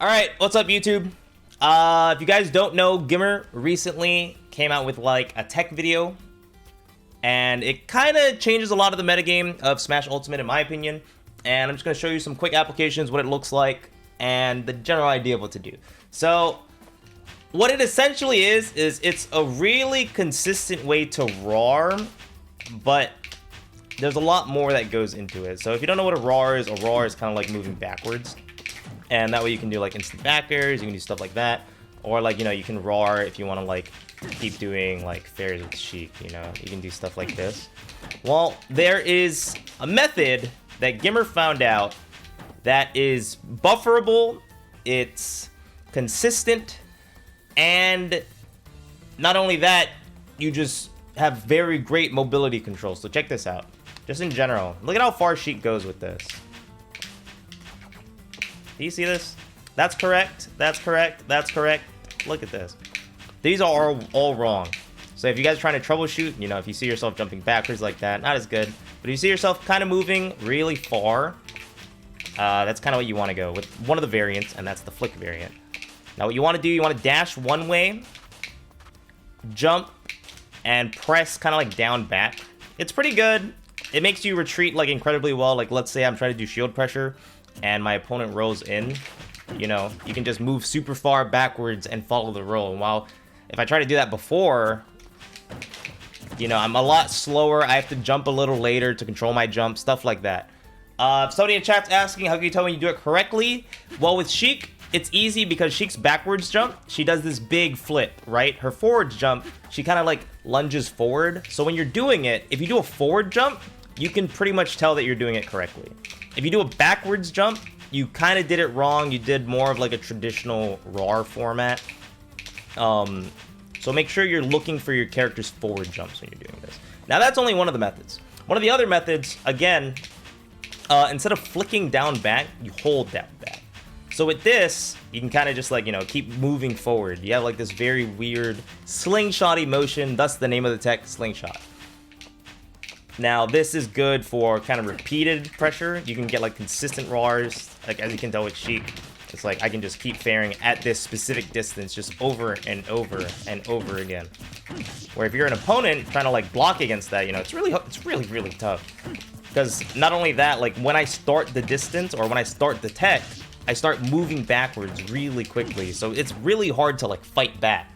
Alright, what's up YouTube? If you guys don't know, GimR recently came out with like a tech video, and it kind of changes a lot of the metagame of Smash Ultimate in my opinion, and I'm just going to show you some quick applications, what it looks like, and the general idea of what to do. So, what it essentially is it's a really consistent way to roar, but there's a lot more that goes into it. So if you don't know what a roar is kind of like moving backwards. And that way you can do like instant back airs, you can do stuff like that. Or like, you know, you can roar if you want to like keep doing like fairs with Sheik, you know, you can do stuff like this. Well, there is a method that GimR found out that is bufferable, it's consistent, and not only that, you just have very great mobility control. So check this out. Just in general, look at how far Sheik goes with this. Do you see this? That's correct. That's correct. That's correct. Look at this. These are all wrong. So if you guys are trying to troubleshoot, you know, if you see yourself jumping backwards like that, not as good. But if you see yourself kind of moving really far, that's kind of what you want to go with one of the variants, and that's the flick variant. Now what you want to do, you want to dash one way, jump, and press kind of like down back. It's pretty good. It makes you retreat like incredibly well. Like let's say I'm trying to do shield pressure and my opponent rolls in, you know, you can just move super far backwards and follow the roll. And while if I try to do that before, you know, I'm a lot slower. I have to jump a little later to control my jump, stuff like that. Somebody in chat's asking, how can you tell when you do it correctly? Well, with Sheik, it's easy because Sheik's backwards jump, she does this big flip, right? Her forwards jump, she kind of like lunges forward. So when you're doing it, if you do a forward jump, you can pretty much tell that you're doing it correctly. If you do a backwards jump, you kind of did it wrong. You did more of like a traditional roar format. So make sure you're looking for your character's forward jumps when you're doing this. Now that's only one of the methods. One of the other methods, again, instead of flicking down back, you hold down back. So with this, you can kind of just like, you know, keep moving forward. You have like this very weird slingshotty motion, thus the name of the tech, Slingshot. Now, this is good for kind of repeated pressure. You can get like consistent roars, like as you can tell with Sheik. It's like I can just keep fairing at this specific distance just over and over and over again. Where if you're an opponent trying to like block against that, you know, it's really tough. Because not only that, like when I start the distance or when I start the tech, I start moving backwards really quickly. So it's really hard to like fight back.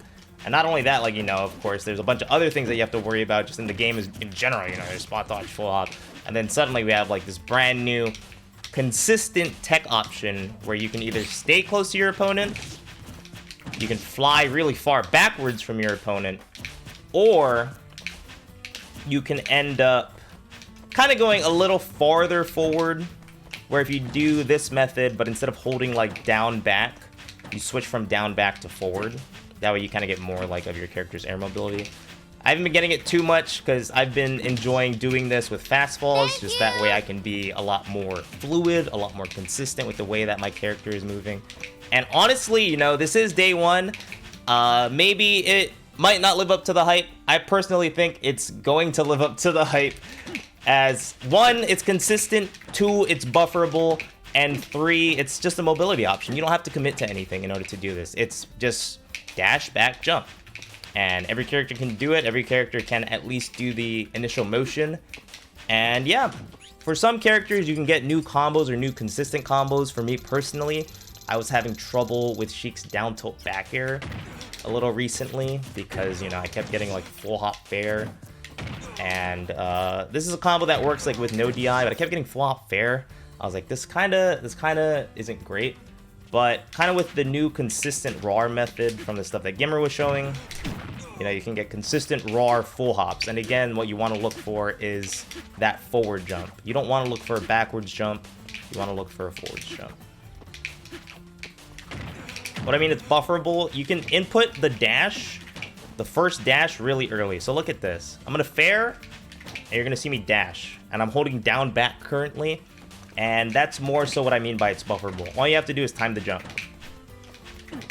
And not only that, like, you know, of course, there's a bunch of other things that you have to worry about just in the game in general, you know, there's spot dodge, full hop. And then suddenly we have, like, this brand new, consistent tech option where you can either stay close to your opponent, you can fly really far backwards from your opponent, or you can end up kind of going a little farther forward, where if you do this method, but instead of holding, like, down back, you switch from down back to forward. That way you kind of get more like of your character's air mobility. I haven't been getting it too much because I've been enjoying doing this with fast falls. Just that way I can be a lot more fluid, a lot more consistent with the way that my character is moving. And honestly, you know, this is day one. Maybe it might not live up to the hype. I personally think it's going to live up to the hype. As 1, it's consistent, 2, it's bufferable, and 3, it's just a mobility option. You don't have to commit to anything in order to do this. It's just dash, back, jump. And every character can do it. Every character can at least do the initial motion. And yeah, for some characters, you can get new combos or new consistent combos. For me personally, I was having trouble with Sheik's down tilt back air a little recently because, you know, I kept getting like full hop fair. And this is a combo that works like with no DI, but I kept getting full hop fair. I was like, this kind of isn't great. But kind of with the new consistent roar method from the stuff that GimR was showing, you know, you can get consistent roar full hops. And again, what you want to look for is that forward jump. You don't want to look for a backwards jump. You want to look for a forwards jump. What I mean, it's bufferable. You can input the dash, the first dash really early. So look at this. I'm going to fair, and you're going to see me dash. And I'm holding down back currently. And that's more so what I mean by it's bufferable. All you have to do is time the jump.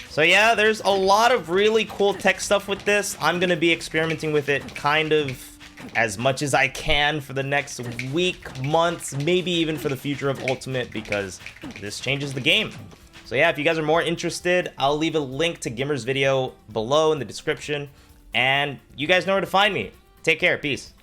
So yeah, there's a lot of really cool tech stuff with this. I'm going to be experimenting with it kind of as much as I can for the next week, months, maybe even for the future of Ultimate, because this changes the game. So yeah, if you guys are more interested, I'll leave a link to GimR's video below in the description. And you guys know where to find me. Take care. Peace.